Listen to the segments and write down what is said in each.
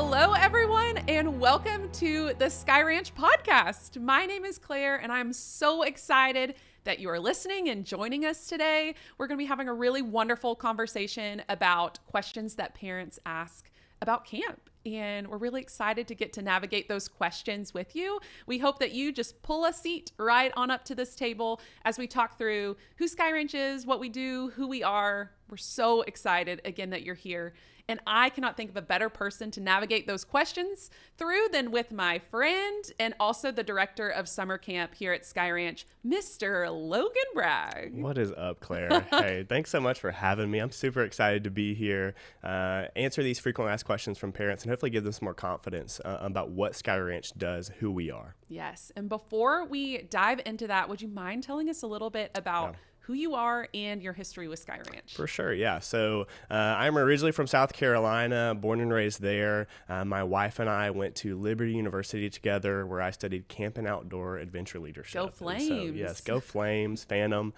Hello, everyone, and welcome to the Sky Ranch podcast. My name is Claire, and I'm so excited that you are listening and joining us today. We're going to be having a really wonderful conversation about questions that parents ask about camp. And we're really excited to get to navigate those questions with you. We hope that you just pull a seat right on up to this table as we talk through who Sky Ranch is, what we do, who we are. We're so excited again that you're here. And I cannot think of a better person to navigate those questions through than with my friend and also the director of summer camp here at Sky Ranch, Mr. Logan Bragg. What is up, Claire? Hey, thanks so much for having me. I'm super excited to be here, answer these frequently asked questions from parents, and hopefully give them some more confidence about what Sky Ranch does, who we are. Yes. And before we dive into that, would you mind telling us a little bit about who you are and your history with Sky Ranch? For sure, yeah. So I'm originally from South Carolina, born and raised there. My wife and I went to Liberty University together, where I studied camp and outdoor adventure leadership. Go Flames. So, yes, go Flames, Phantom.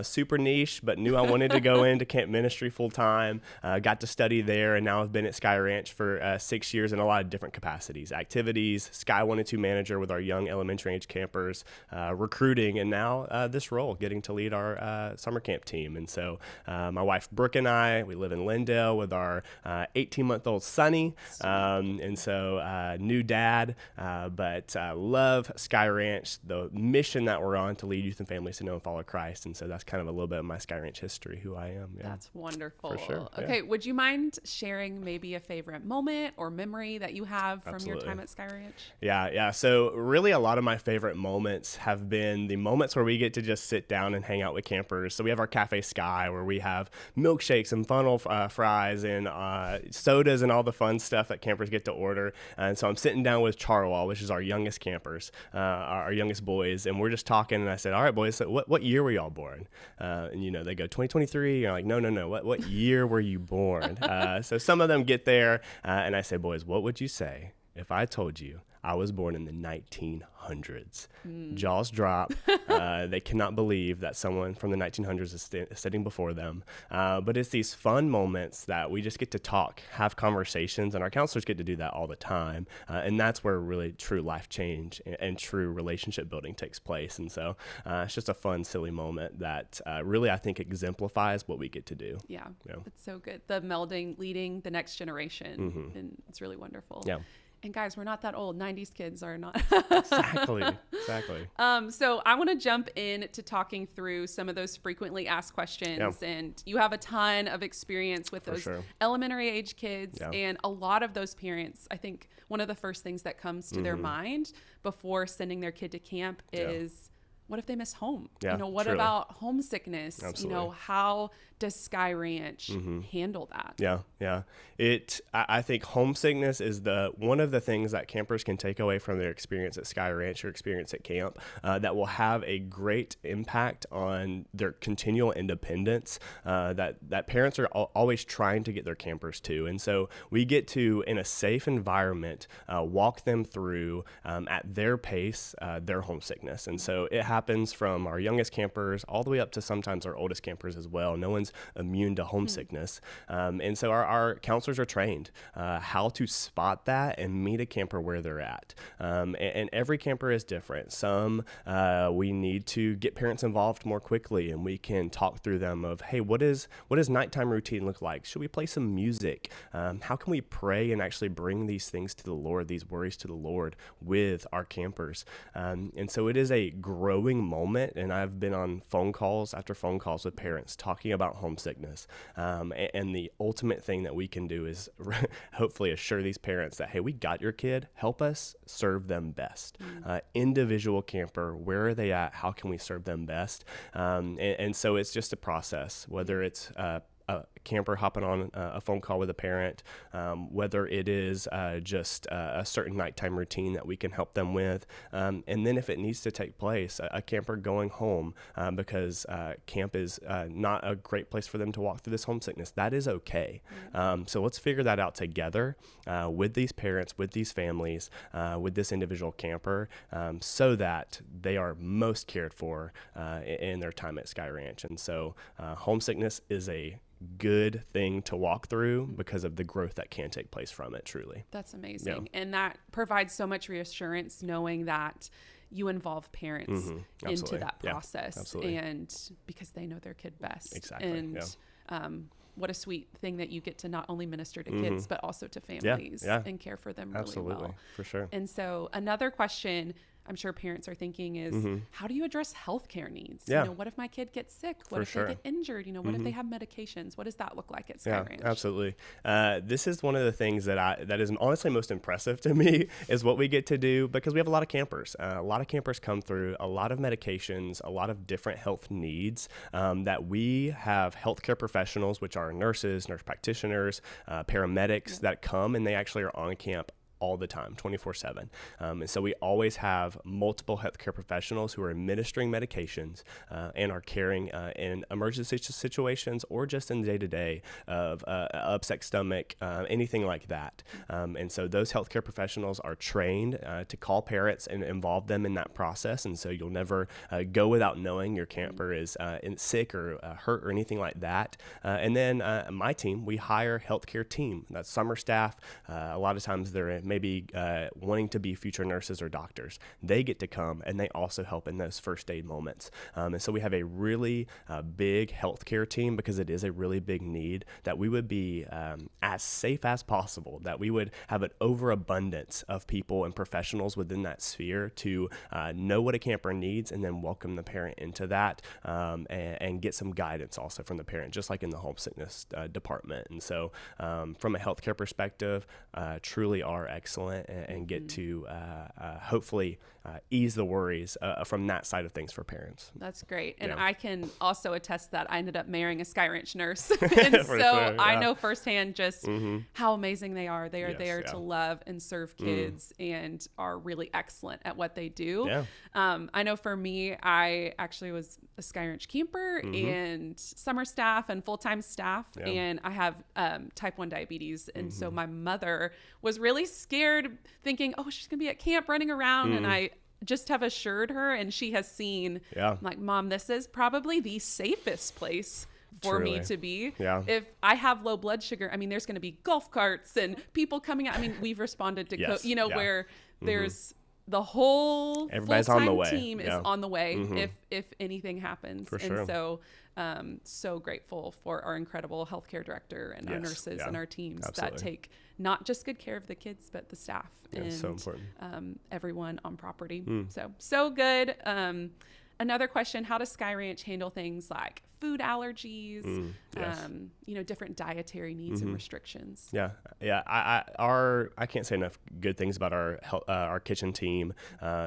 Super niche, but knew I wanted to go into camp ministry full time. Got to study there, and now I've been at Sky Ranch for 6 years in a lot of different capacities. Activities, Sky 1 and 2 manager with our young elementary age campers, recruiting, and now this role, getting to lead our summer camp team. And so my wife Brooke and I, we live in Lindale with our 18-month-old Sonny. And so new dad, but love Sky Ranch, the mission that we're on to lead youth and families to know and follow Christ. And so that's kind of a little bit of my Sky Ranch history, who I am. Yeah. That's wonderful. For sure. Okay. Yeah. Would you mind sharing maybe a favorite moment or memory that you have from your time at Sky Ranch? Yeah. So really a lot of my favorite moments have been the moments where we get to just sit down and hang out with campers. So we have our Cafe Sky, where we have milkshakes and funnel fries and sodas and all the fun stuff that campers get to order. And so I'm sitting down with Charwal, which is our youngest campers, our youngest boys, and we're just talking. And I said, "All right, boys, so what year were y'all born?" And they go 2023. You're like, no. What year were you born? So some of them get there, and I say, "Boys, what would you say if I told you I was born in the 1900s?" Jaws drop. They cannot believe that someone from the 1900s is sitting before them. But it's these fun moments that we just get to talk, have conversations, and our counselors get to do that all the time. And that's where really true life change and true relationship building takes place. And so it's just a fun, silly moment that really, I think, exemplifies what we get to do. Yeah, it's so good. The melding, leading the next generation, and it's really wonderful. Yeah. And guys, we're not that old. 90s kids are not. Exactly. So I want to jump in to talking through some of those frequently asked questions. Yeah. And you have a ton of experience with those elementary age kids. Yeah. And a lot of those parents, I think one of the first things that comes to their mind before sending their kid to camp is, what if they miss home? Yeah, what truly. About homesickness? Absolutely. How does Sky Ranch handle that? Yeah. I think homesickness is one of the things that campers can take away from their experience at Sky Ranch or experience at camp that will have a great impact on their continual independence that parents are always trying to get their campers to. And so we get to, in a safe environment, walk them through at their pace, their homesickness. And so it happens from our youngest campers all the way up to sometimes our oldest campers as well. No one's immune to homesickness. And so our counselors are trained how to spot that and meet a camper where they're at. And every camper is different. Some we need to get parents involved more quickly, and we can talk through them of, hey, what does nighttime routine look like? Should we play some music? How can we pray and actually bring these things to the Lord, these worries to the Lord with our campers? And so it is a growing moment, and I've been on phone calls after phone calls with parents talking about homesickness. And the ultimate thing that we can do is hopefully assure these parents that, hey, we got your kid. Help us serve them best. Individual camper, where are they at? How can we serve them best? And so it's just a process, whether it's a camper hopping on a phone call with a parent, whether it is just a certain nighttime routine that we can help them with. And then if it needs to take place, a camper going home because camp is not a great place for them to walk through this homesickness, that is okay. So let's figure that out together with these parents, with these families, with this individual camper, so that they are most cared for in their time at Sky Ranch. And so homesickness is a good thing to walk through because of the growth that can take place from it, truly. That's amazing. And that provides so much reassurance knowing that you involve parents into that process, and because they know their kid best. Exactly. And what a sweet thing that you get to not only minister to kids, but also to families and care for them really well. For sure. And so another question I'm sure parents are thinking is, how do you address healthcare needs? Yeah. You know, what if my kid gets sick? What if they get injured? You know, what if they have medications? What does that look like at Sky Ranch? Absolutely. This is one of the things that is honestly most impressive to me is what we get to do, because we have a lot of campers. A lot of campers come through, a lot of medications, a lot of different health needs that we have healthcare professionals, which are nurses, nurse practitioners, paramedics that come, and they actually are on camp all the time, 24/7. And so we always have multiple healthcare professionals who are administering medications and are caring in emergency situations or just in day-to-day of upset stomach, anything like that. And so those healthcare professionals are trained to call parents and involve them in that process. And so you'll never go without knowing your camper is sick or hurt or anything like that. And then my team, we hire healthcare team. That's summer staff. A lot of times they're maybe wanting to be future nurses or doctors. They get to come and they also help in those first aid moments. And so we have a really big healthcare team, because it is a really big need, that we would be as safe as possible, that we would have an overabundance of people and professionals within that sphere to know what a camper needs and then welcome the parent into that and get some guidance also from the parent, just like in the homesickness department. And so from a healthcare perspective, truly are excellent and get to hopefully ease the worries from that side of things for parents. That's great. And I can also attest that I ended up marrying a Sky Ranch nurse. And so I know firsthand just how amazing they are. They are there to love and serve kids and are really excellent at what they do. I know for me, I actually was a Sky Ranch camper and summer staff and full-time staff. And I have type 1 diabetes. And so my mother was really scared, thinking, oh, she's going to be at camp running around. And I just have assured her, and she has seen, like, Mom, this is probably the safest place for me to be. If I have low blood sugar, I mean, there's going to be golf carts and people coming out. I mean, we've responded to, where there's the whole everybody's on the way. Team is on the way if anything happens. And so so grateful for our incredible healthcare director and our nurses and our teams that take not just good care of the kids, but the staff and so important. Everyone on property. So good. Another question, how does Sky Ranch handle things like food allergies, different dietary needs and restrictions? I can't say enough good things about our kitchen team,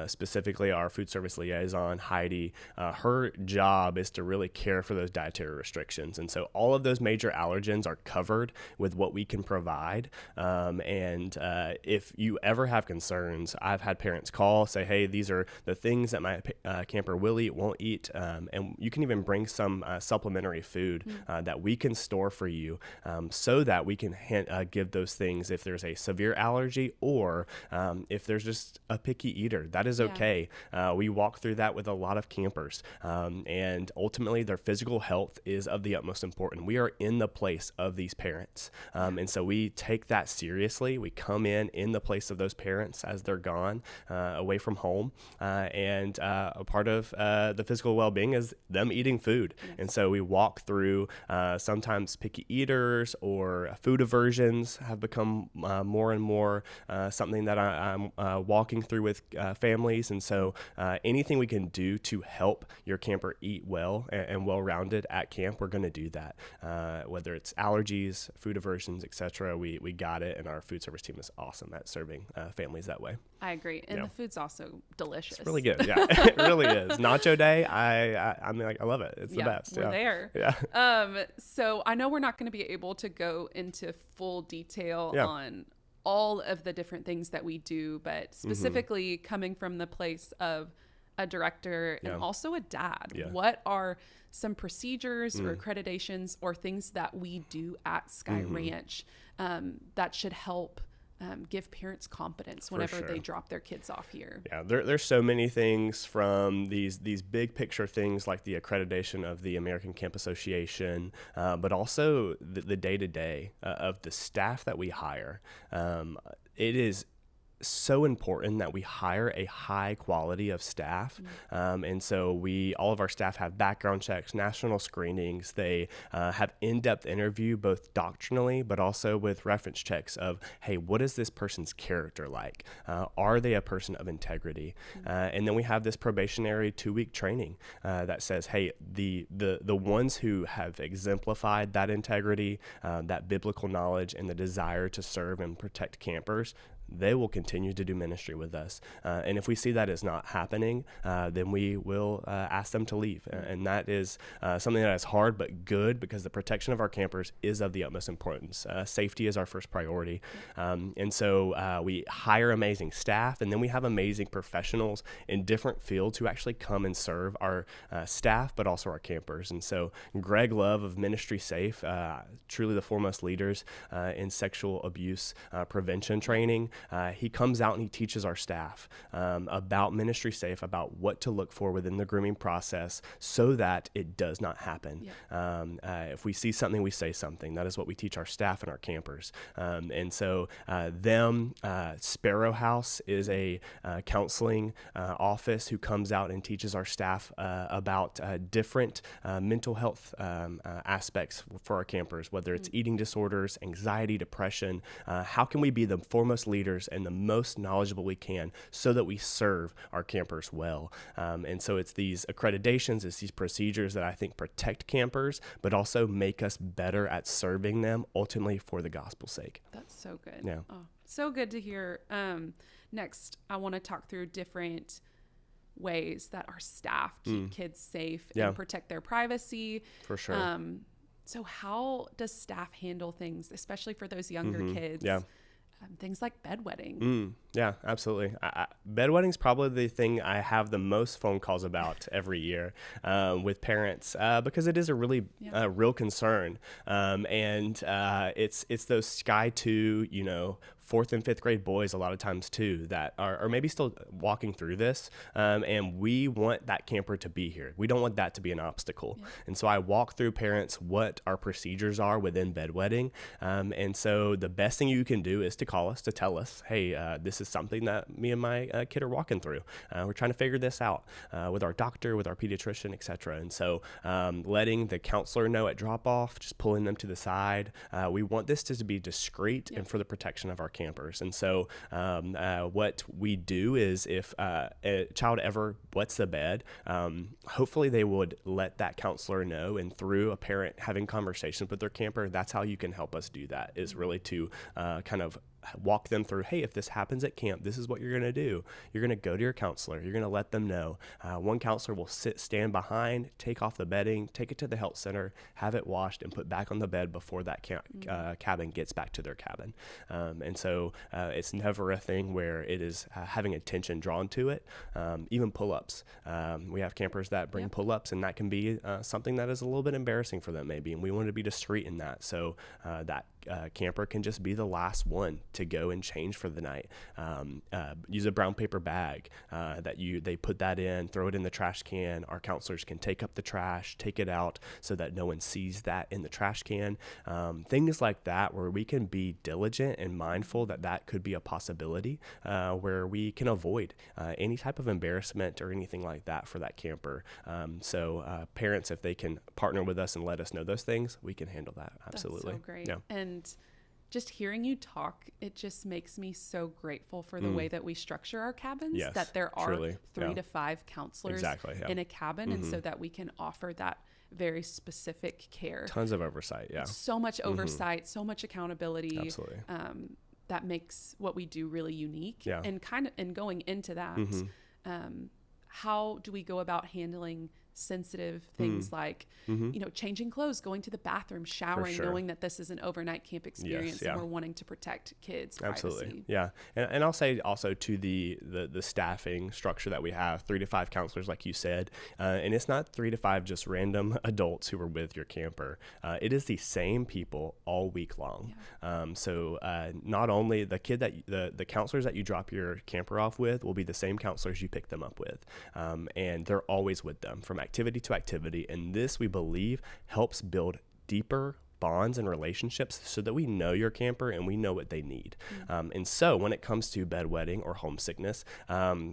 specifically our food service liaison, Heidi. Her job is to really care for those dietary restrictions. And so all of those major allergens are covered with what we can provide. And if you ever have concerns, I've had parents call, say, hey, these are the things that my camper will eat, won't eat. And you can even bring some supplementary food that we can store for you so that we can give those things if there's a severe allergy or if there's just a picky eater. That is okay. We walk through that with a lot of campers. And ultimately, their physical health is of the utmost importance. We are in the place of these parents. And so we take that seriously. We come in the place of those parents as they're gone away from home. And a part of the physical well-being is them eating food. And so we walk through sometimes picky eaters or food aversions have become more and more something that I'm walking through with families. And so anything we can do to help your camper eat well and well-rounded at camp, we're going to do that. Whether it's allergies, food aversions, etc., we got it. And our food service team is awesome at serving families that way. I agree. And the food's also delicious. It's really good. Yeah, it really is. Nacho day, I mean, like, I love it. It's the best. We're there. So I know we're not going to be able to go into full detail on all of the different things that we do, but specifically coming from the place of a director and also a dad, what are some procedures or accreditations or things that we do at Sky Ranch that should help give parents confidence whenever sure. they drop their kids off here? Yeah, there's so many things, from these big picture things like the accreditation of the American Camp Association, but also the day-to-day of the staff that we hire. It is so important that we hire a high quality of staff. And so all of our staff have background checks, national screenings. They have in-depth interview, both doctrinally, but also with reference checks of, hey, what is this person's character like? Are they a person of integrity? And then we have this probationary 2-week training that says, hey, the ones who have exemplified that integrity, that biblical knowledge, and the desire to serve and protect campers, they will continue to do ministry with us. And if we see that is not happening, then we will ask them to leave. And that is something that is hard but good, because the protection of our campers is of the utmost importance. Safety is our first priority. And so we hire amazing staff, and then we have amazing professionals in different fields who actually come and serve our staff, but also our campers. And so Greg Love of Ministry Safe, truly the foremost leaders in sexual abuse prevention training, he comes out and he teaches our staff about Ministry Safe, about what to look for within the grooming process so that it does not happen. If we see something, we say something. That is what we teach our staff and our campers. And so Sparrow House is a counseling office who comes out and teaches our staff about different mental health aspects for our campers, whether it's eating disorders, anxiety, depression. How can we be the foremost leaders and the most knowledgeable we can so that we serve our campers well? And so it's these accreditations, it's these procedures that I think protect campers, but also make us better at serving them, ultimately for the gospel's sake. That's so good. Yeah. Oh, so good to hear. Next, I want to talk through different ways that our staff keep kids safe and protect their privacy. For sure. So how does staff handle things, especially for those younger kids? Yeah. Things like bedwetting. Yeah, absolutely. Bedwetting is probably the thing I have the most phone calls about every year with parents, because it is a really real concern. And it's those Sky 2, 4th and 5th grade boys a lot of times too that are maybe still walking through this, and we want that camper to be here. We don't want that to be an obstacle. And so I walk through parents what our procedures are within bedwetting, and so the best thing you can do is to call us, to tell us, hey, this is something that me and my kid are walking through. We're trying to figure this out with our doctor, with our pediatrician, etc. And so letting the counselor know at drop off, just pulling them to the side. We want this to be discreet and for the protection of our campers. And so what we do is if a child ever wets the bed, hopefully they would let that counselor know, and through a parent having conversations with their camper, that's how you can help us do that, is really to kind of walk them through, hey, if this happens at camp, this is what you're going to do. You're going to go to your counselor. You're going to let them know. One counselor will stand behind, take off the bedding, take it to the health center, have it washed, and put back on the bed before that cabin gets back to their cabin. And so it's never a thing where it is having attention drawn to it. Even pull-ups. We have campers that bring pull-ups, and that can be something that is a little bit embarrassing for them maybe, and we want to be discreet in that. So that camper can just be the last one to go and change for the night. Use a brown paper bag that they put that in, throw it in the trash can. Our counselors can take up the trash, take it out so that no one sees that in the trash can. Things like that, where we can be diligent and mindful that could be a possibility, where we can avoid any type of embarrassment or anything like that for that camper. So parents, if they can partner with us and let us know those things, we can handle that. Absolutely. That's so great. Yeah. And just hearing you talk, it just makes me so grateful for the way that we structure our cabins, that there are 3 to 5 counselors in a cabin, and so that we can offer that very specific care. Tons of oversight. Yeah. So much oversight, so much accountability. Absolutely. That makes what we do really unique. Yeah. And going into that, how do we go about handling sensitive things like, you know, changing clothes, going to the bathroom, showering, knowing that this is an overnight camp experience and we're wanting to protect kids' Absolutely. privacy. Yeah. And I'll say also to the staffing structure that we have, 3 to 5 counselors, like you said, and it's not 3 to 5 just random adults who are with your camper. It is the same people all week long. So not only the kid that the counselors that you drop your camper off with will be the same counselors you pick them up with. And they're always with them from activity to activity. And this, we believe, helps build deeper bonds and relationships so that we know your camper and we know what they need. And so when it comes to bedwetting or homesickness,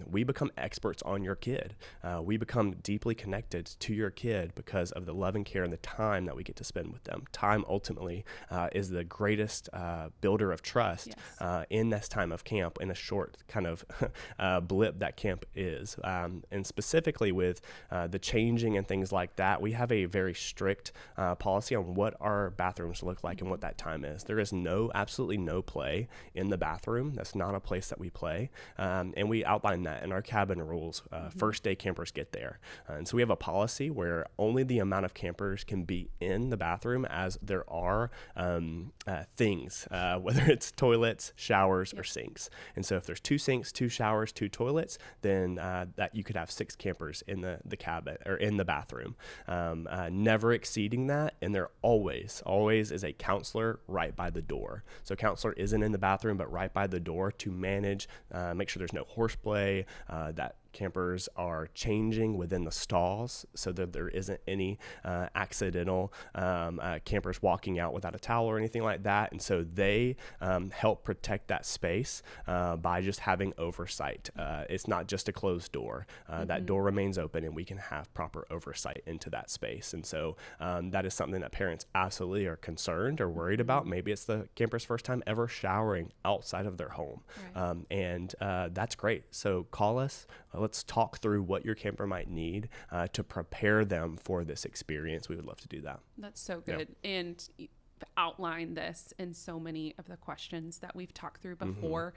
we become experts on your kid. We become deeply connected to your kid because of the love and care and the time that we get to spend with them. Time ultimately is the greatest builder of trust in this time of camp, in a short kind of blip that camp is. And specifically with the changing and things like that, we have a very strict policy on what our bathrooms look like and what that time is. There is absolutely no play in the bathroom. That's not a place that we play. And we outline that in our cabin rules. First day campers get there. And so we have a policy where only the amount of campers can be in the bathroom as there are things, whether it's toilets, showers, or sinks. And so if there's 2 sinks, 2 showers, 2 toilets, then that you could have 6 campers in the cabin or in the bathroom. Never exceeding that. And they're always is a counselor right by the door. So counselor isn't in the bathroom, but right by the door to manage, make sure there's no horseplay, that campers are changing within the stalls so that there isn't any accidental campers walking out without a towel or anything like that. And so they help protect that space by just having oversight. It's not just a closed door. That door remains open and we can have proper oversight into that space. And so that is something that parents absolutely are concerned or worried about. Maybe it's the camper's first time ever showering outside of their home. And that's great. So call us. Let's talk through what your camper might need to prepare them for this experience. We would love to do that. That's so good. And outline this in so many of the questions that we've talked through before.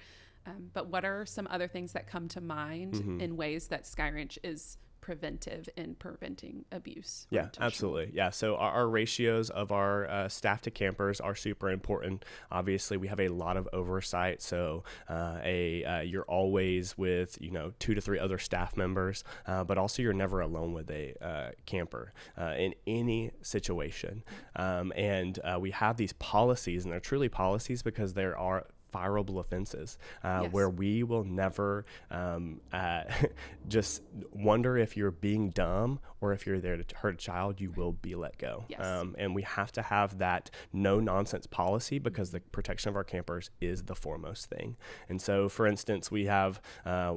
But what are some other things that come to mind in ways that Sky Ranch is preventive in preventing abuse? Yeah, absolutely. Yeah. So our ratios of our staff to campers are super important. Obviously, we have a lot of oversight. So you're always with 2 to 3 other staff members, but also you're never alone with a camper in any situation. And we have these policies, and they're truly policies because there are fireable offenses where we will never just wonder if you're being dumb or if you're there to hurt a child, you will be let go. And we have to have that no nonsense policy because the protection of our campers is the foremost thing. And so, for instance, we have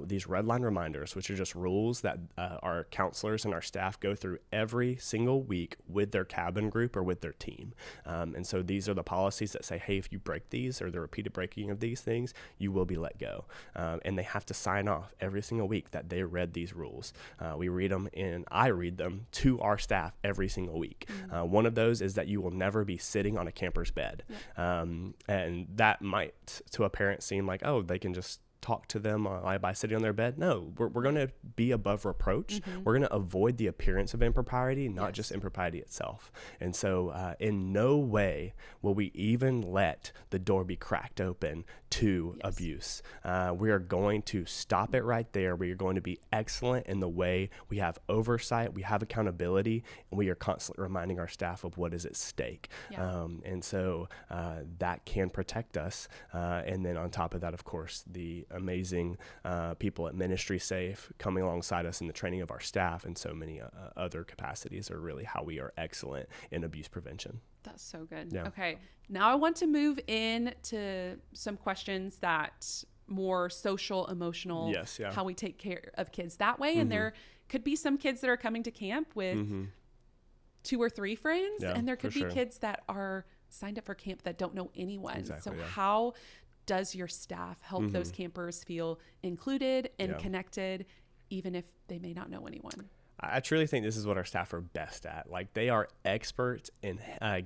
these red line reminders, which are just rules that our counselors and our staff go through every single week with their cabin group or with their team. And so these are the policies that say, hey, if you break these or the repeated breaking of these things, you will be let go. And they have to sign off every single week that they read these rules. We read them, and I read them to our staff every single week. One of those is that you will never be sitting on a camper's bed. And that might, to a parent, seem like, oh, they can just talk to them by sitting on their bed. No, we're going to be above reproach. We're going to avoid the appearance of impropriety, not just impropriety itself. And so in no way will we even let the door be cracked open to abuse. We are going to stop it right there. We are going to be excellent in the way we have oversight, we have accountability, and we are constantly reminding our staff of what is at stake. And so that can protect us. And then on top of that, of course, the amazing people at Ministry Safe coming alongside us in the training of our staff and so many other capacities are really how we are excellent in abuse prevention. That's so good. Okay. Now I want to move into some questions that more social, emotional, how we take care of kids that way. And there could be some kids that are coming to camp with 2 or 3 friends, and there could be kids that are signed up for camp that don't know anyone. So how does your staff help those campers feel included and connected, even if they may not know anyone? I truly think this is what our staff are best at. Like, they are experts in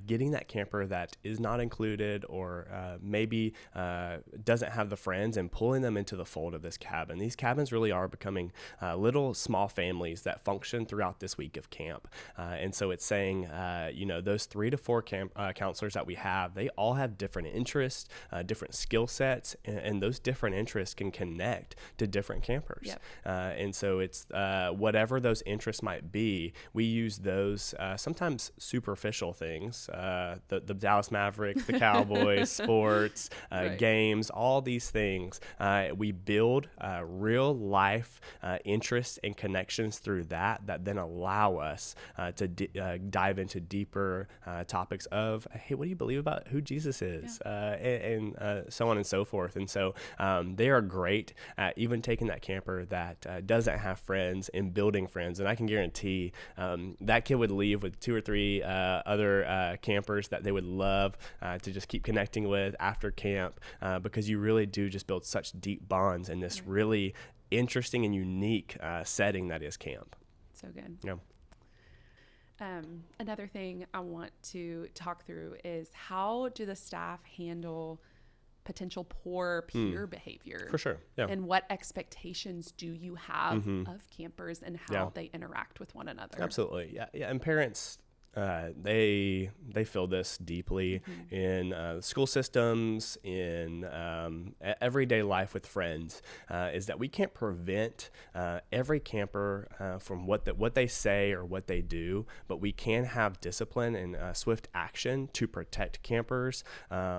getting that camper that is not included or maybe doesn't have the friends and pulling them into the fold of this cabin. These cabins really are becoming little small families that function throughout this week of camp. And so it's saying, those 3 to 4 counselors that we have, they all have different interests, different skill sets, and those different interests can connect to different campers. Yep. And so it's whatever those interests might be, we use those sometimes superficial things, the Dallas Mavericks, the Cowboys, sports, right. games, all these things. We build real life interests and connections through that then allow us to dive into deeper topics of, hey, what do you believe about who Jesus is? And so on and so forth. And so they are great at even taking that camper that doesn't have friends and building friends. And I can guarantee that kid would leave with 2 or 3 other campers that they would love to just keep connecting with after camp, because you really do just build such deep bonds in this really interesting and unique setting that is camp. So good. Yeah. Another thing I want to talk through is, how do the staff handle potential poor peer behavior? For sure. Yeah. And what expectations do you have of campers and how they interact with one another? Absolutely. Yeah. And parents, they feel this deeply in school systems, in everyday life with friends, is that we can't prevent every camper from what they say or what they do, but we can have discipline and swift action to protect campers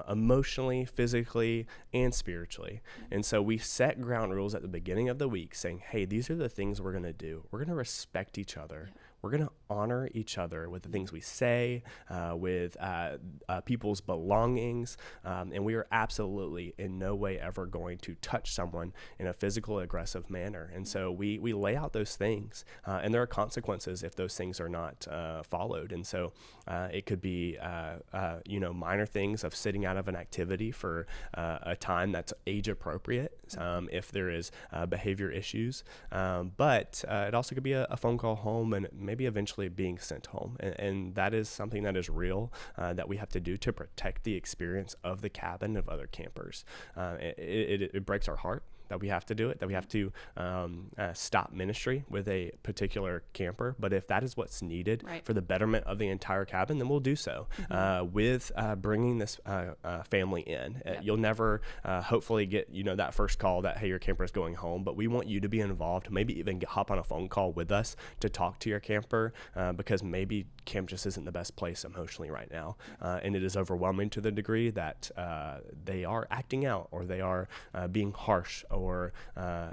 emotionally, physically, and spiritually. And so we set ground rules at the beginning of the week saying, hey, these are the things we're going to do. We're going to respect each other. Yeah. We're going to honor each other with the things we say, with people's belongings, and we are absolutely in no way ever going to touch someone in a physical, aggressive manner. And so we lay out those things, and there are consequences if those things are not followed. And so it could be, minor things of sitting out of an activity for a time that's age appropriate, if there is behavior issues. But it also could be a phone call home and maybe eventually being sent home. And that is something that is real, that we have to do to protect the experience of the cabin of other campers. It breaks our heart that we have to do it, that we have to stop ministry with a particular camper. But if that is what's needed for the betterment of the entire cabin, then we'll do so with bringing this family in. You'll never hopefully get, that first call that, hey, your camper is going home, but we want you to be involved, maybe even hop on a phone call with us to talk to your camper, because maybe camp just isn't the best place emotionally right now. And it is overwhelming to the degree that they are acting out, or they are being harsh, or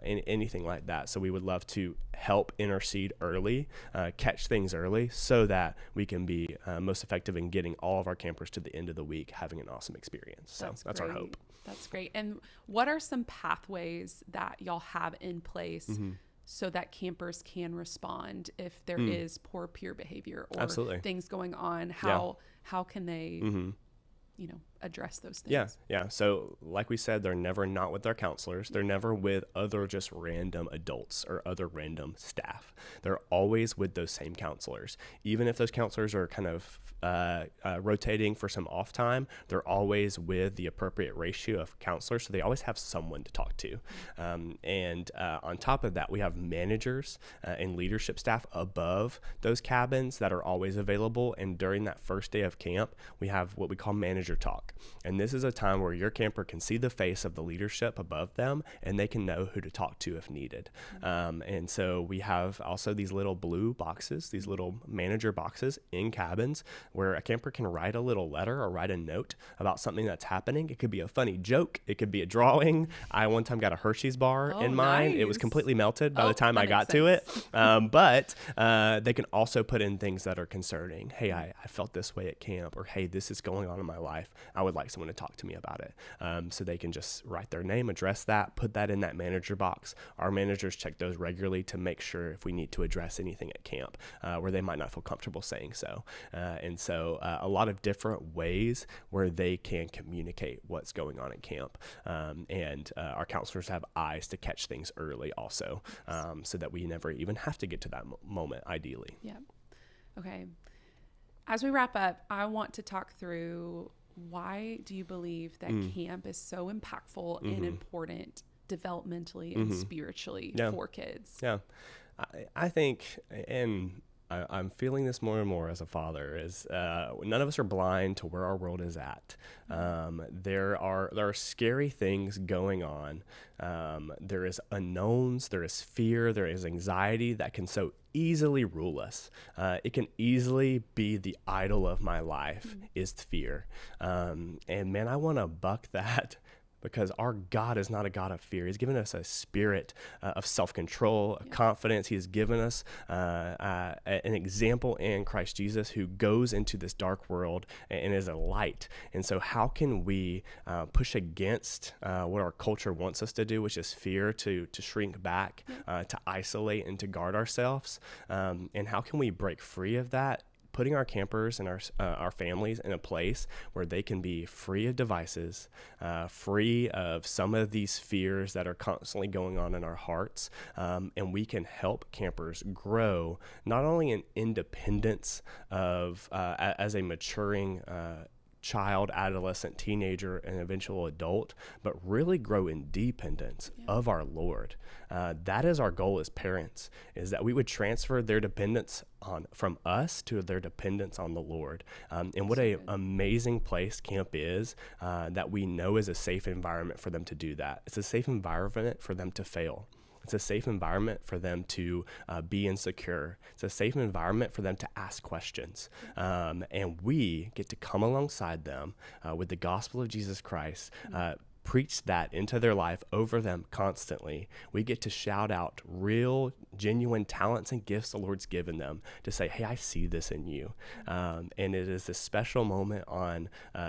anything like that. So we would love to help intercede early, catch things early, so that we can be most effective in getting all of our campers to the end of the week having an awesome experience. So that's our hope. That's great. And what are some pathways that y'all have in place so that campers can respond if there is poor peer behavior or things going on? How can they address those things? Yeah. So like we said, they're never not with their counselors. They're never with other just random adults or other random staff. They're always with those same counselors. Even if those counselors are kind of rotating for some off time, they're always with the appropriate ratio of counselors. So they always have someone to talk to. And on top of that, we have managers and leadership staff above those cabins that are always available. And during that first day of camp, we have what we call manager talk. And this is a time where your camper can see the face of the leadership above them, and they can know who to talk to if needed. And so we have also these little blue boxes, these little manager boxes in cabins, where a camper can write a little letter or write a note about something that's happening. It could be a funny joke. It could be a drawing. I one time got a Hershey's bar in mine. It was completely melted by the time I got to it. But they can also put in things that are concerning. Hey, I felt this way at camp, or hey, this is going on in my life. I would like someone to talk to me about it. So they can just write their name, address that, put that in that manager box. Our managers check those regularly to make sure if we need to address anything at camp where they might not feel comfortable saying so. And so a lot of different ways where they can communicate what's going on at camp. And our counselors have eyes to catch things early also, so that we never even have to get to that moment, ideally. Yeah. Okay. As we wrap up, I want to talk through, why do you believe that camp is so impactful and important developmentally and spiritually for kids? Yeah. I think, and I'm feeling this more and more as a father, is none of us are blind to where our world is at. There are scary things going on. There is unknowns, there is fear, there is anxiety that can so easily rule us. It can easily be the idol of my life is fear. And man, I want to buck that, because our God is not a God of fear. He's given us a spirit of self-control, confidence. He has given us an example in Christ Jesus, who goes into this dark world and is a light. And so how can we push against what our culture wants us to do, which is fear, to shrink back, to isolate, and to guard ourselves? And how can we break free of that, putting our campers and our families in a place where they can be free of devices, free of some of these fears that are constantly going on in our hearts, and we can help campers grow not only in independence of as a maturing child, adolescent, teenager, and eventual adult, but really grow in dependence of our Lord. That is our goal as parents, is that we would transfer their dependence from us to their dependence on the Lord. And what an amazing place camp is, that we know is a safe environment for them to do that. It's a safe environment for them to fail. It's a safe environment for them to be insecure. It's a safe environment for them to ask questions. And we get to come alongside them with the gospel of Jesus Christ, preach that into their life over them constantly. We get to shout out real, genuine talents and gifts the Lord's given them, to say, hey, I see this in you. And it is a special moment on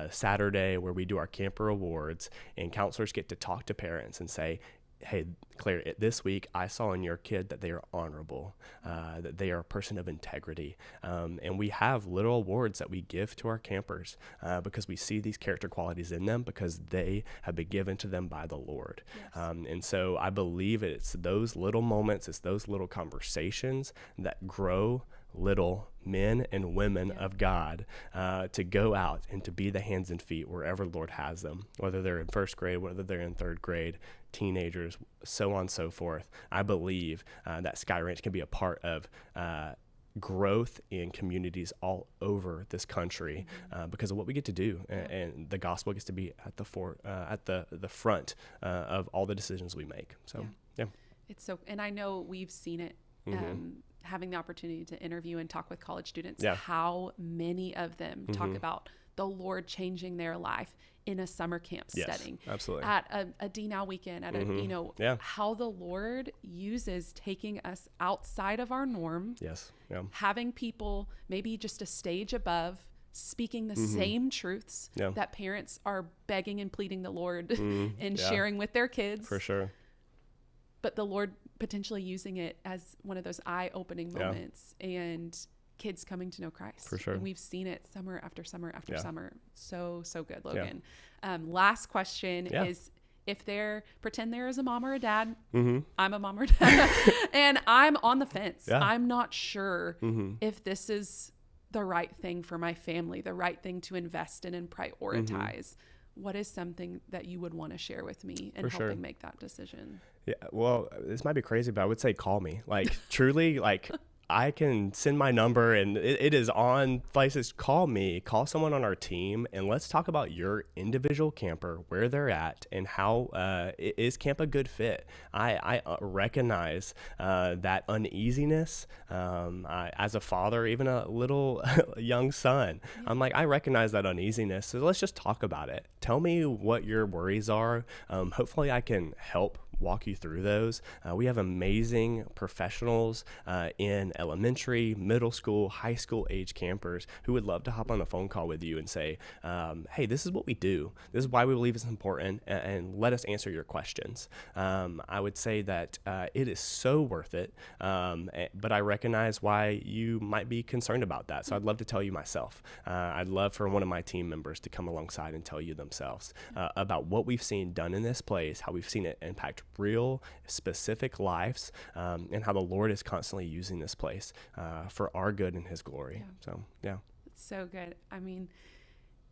Saturday where we do our camper awards, and counselors get to talk to parents and say, hey, Claire, this week I saw in your kid that they are honorable, that they are a person of integrity. And we have little awards that we give to our campers because we see these character qualities in them, because they have been given to them by the Lord. Yes. And so I believe it's those little moments, it's those little conversations that grow little men and women of God to go out and to be the hands and feet wherever the Lord has them, whether they're in first grade, whether they're in third grade, teenagers, so on and so forth. I believe that Sky Ranch can be a part of growth in communities all over this country because of what we get to do, and the gospel gets to be at the front of all the decisions we make. So it's so, and I know we've seen it. Having the opportunity to interview and talk with college students, how many of them talk about the Lord changing their life in a summer camp setting, absolutely, at a D-Now weekend, at how the Lord uses taking us outside of our norm, having people maybe just a stage above, speaking the same truths that parents are begging and pleading the Lord and sharing with their kids. For sure. But the Lord potentially using it as one of those eye-opening moments, and kids coming to know Christ. For sure. And we've seen it summer after summer after summer. So good, Logan. Last question is, if pretend there is a mom or a dad, I'm a mom or dad, and I'm on the fence. I'm not sure if this is the right thing for my family, the right thing to invest in and prioritize. What is something that you would want to share with me in helping make that decision? Yeah, well, this might be crazy, but I would say call me. Like, truly, like, I can send my number, and it is on places. Call me, call someone on our team, and let's talk about your individual camper, where they're at, and how is camp a good fit. I recognize that uneasiness. As a father, even a little young son, I'm like, I recognize that uneasiness. So let's just talk about it. Tell me what your worries are. Hopefully I can help walk you through those. We have amazing professionals in elementary, middle school, high school age campers who would love to hop on a phone call with you and say, hey, this is what we do. This is why we believe it's important, and let us answer your questions. I would say that it is so worth it, but I recognize why you might be concerned about that. So I'd love to tell you myself. I'd love for one of my team members to come alongside and tell you themselves about what we've seen done in this place, how we've seen it impact real, specific lives, and how the Lord is constantly using this place for our good and His glory. So, yeah. It's so good. I mean,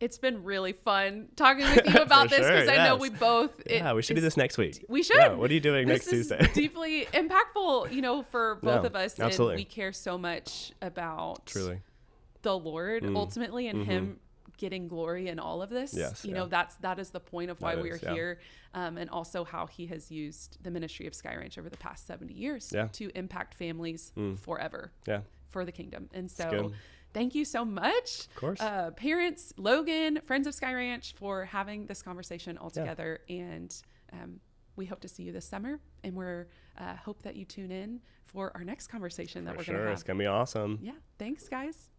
it's been really fun talking with you about this, because I know we both. We should do this next week. We should. Yeah, what are you doing next Tuesday? Deeply impactful, for both of us. Absolutely. And we care so much about truly the Lord ultimately, and Him getting glory in all of this. Yes, that is the point of why we're here, and also how He has used the ministry of Sky Ranch over the past 70 years to impact families forever for the kingdom. And so thank you so much, of course, parents, Logan, friends of Sky Ranch, for having this conversation all together. And we hope to see you this summer, and we're hope that you tune in for our next conversation that we're going to have. It's going to be awesome. Yeah. Thanks, guys.